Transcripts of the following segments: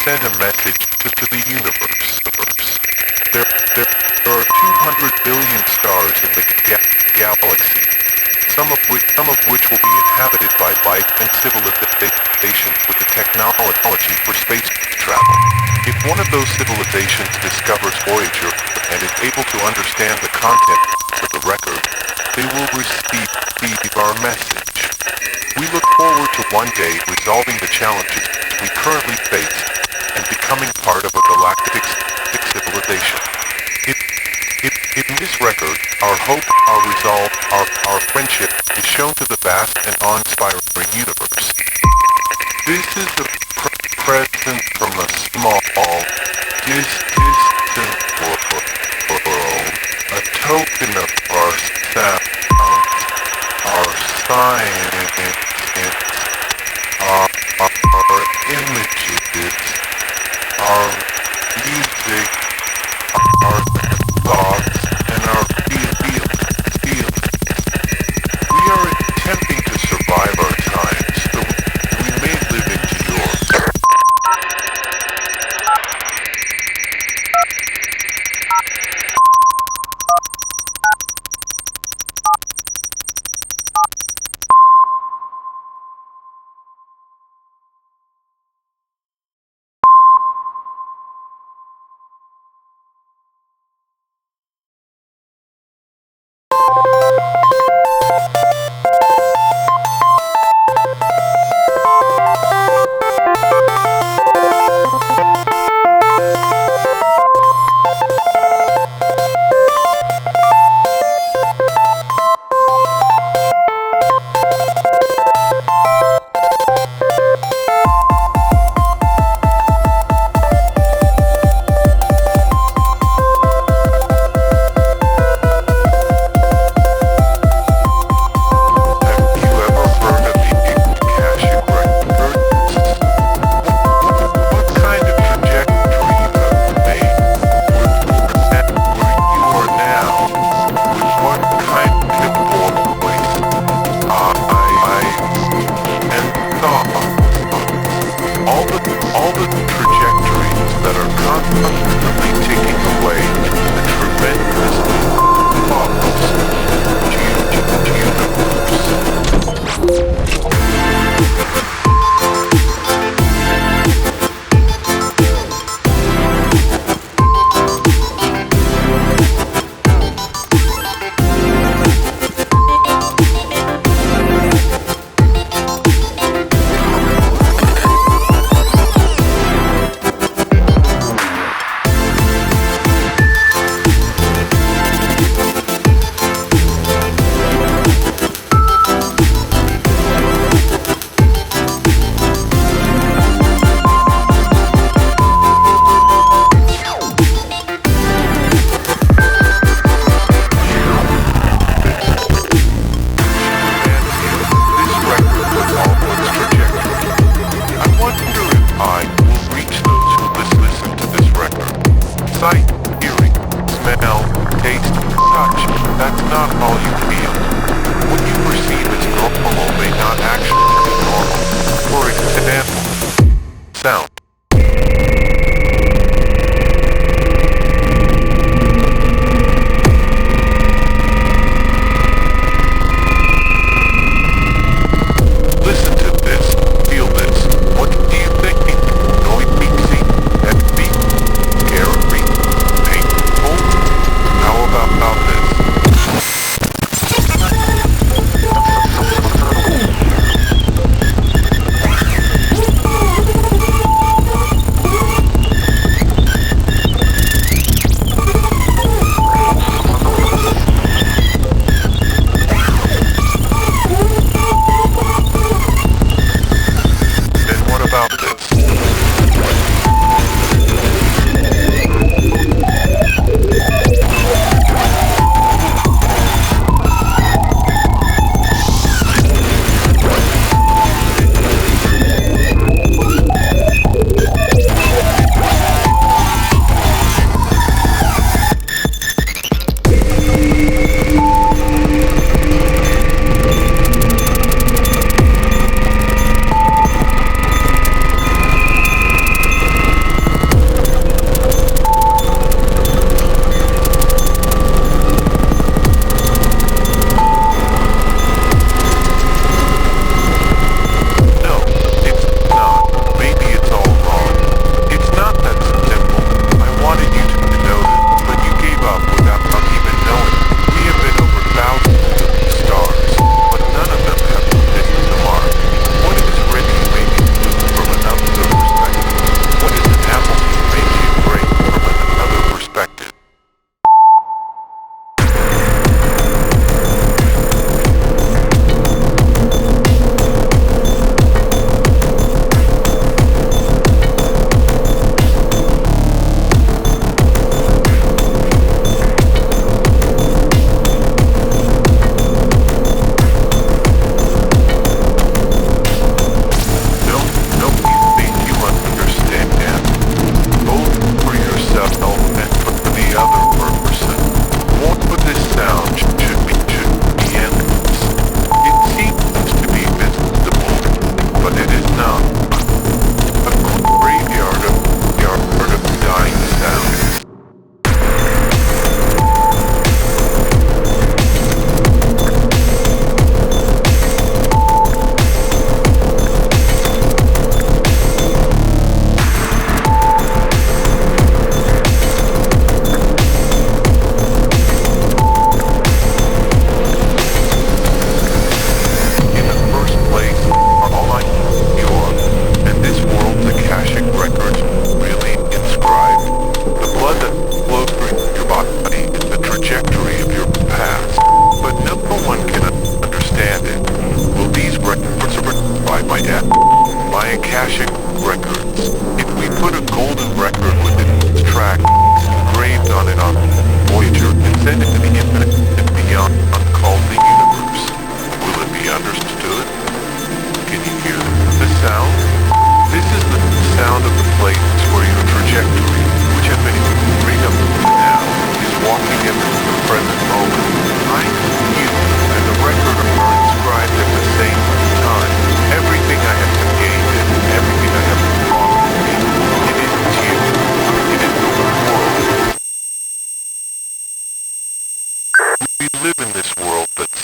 send a message to the universe. There are 200 billion stars in the galaxy, some of which will be inhabited by life and civilizations with the technology for space travel. If one of those civilizations discovers Voyager and is able to understand the content of the record, they will receive our message. We look forward to one day resolving the challenges we currently face and becoming part of a galactic civilization. In this record, our hope, our resolve, our friendship is shown to the vast and awe-inspiring universe. This is a present from a small, distant world, a token of our sound, our science, our images, our music, our thoughts, and our feelings. We are attempting to survive our time, so we may live into yours.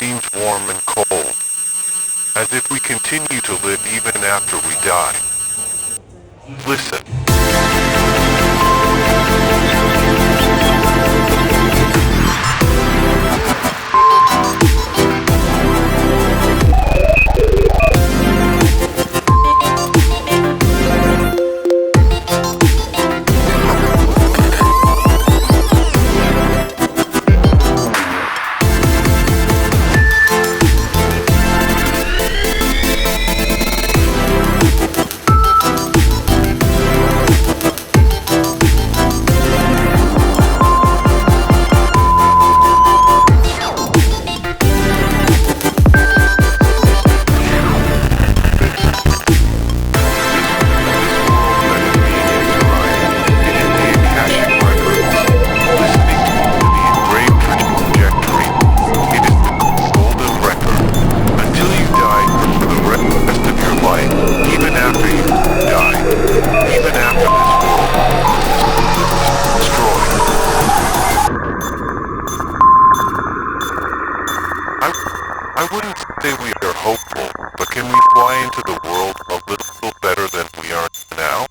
seems warm and cold, as if we continue to live even after we die. Listen. I wouldn't say we are hopeful, but can we fly into the world a little better than we are now?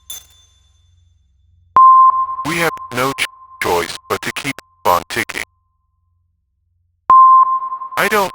We have no choice but to keep on ticking. I don't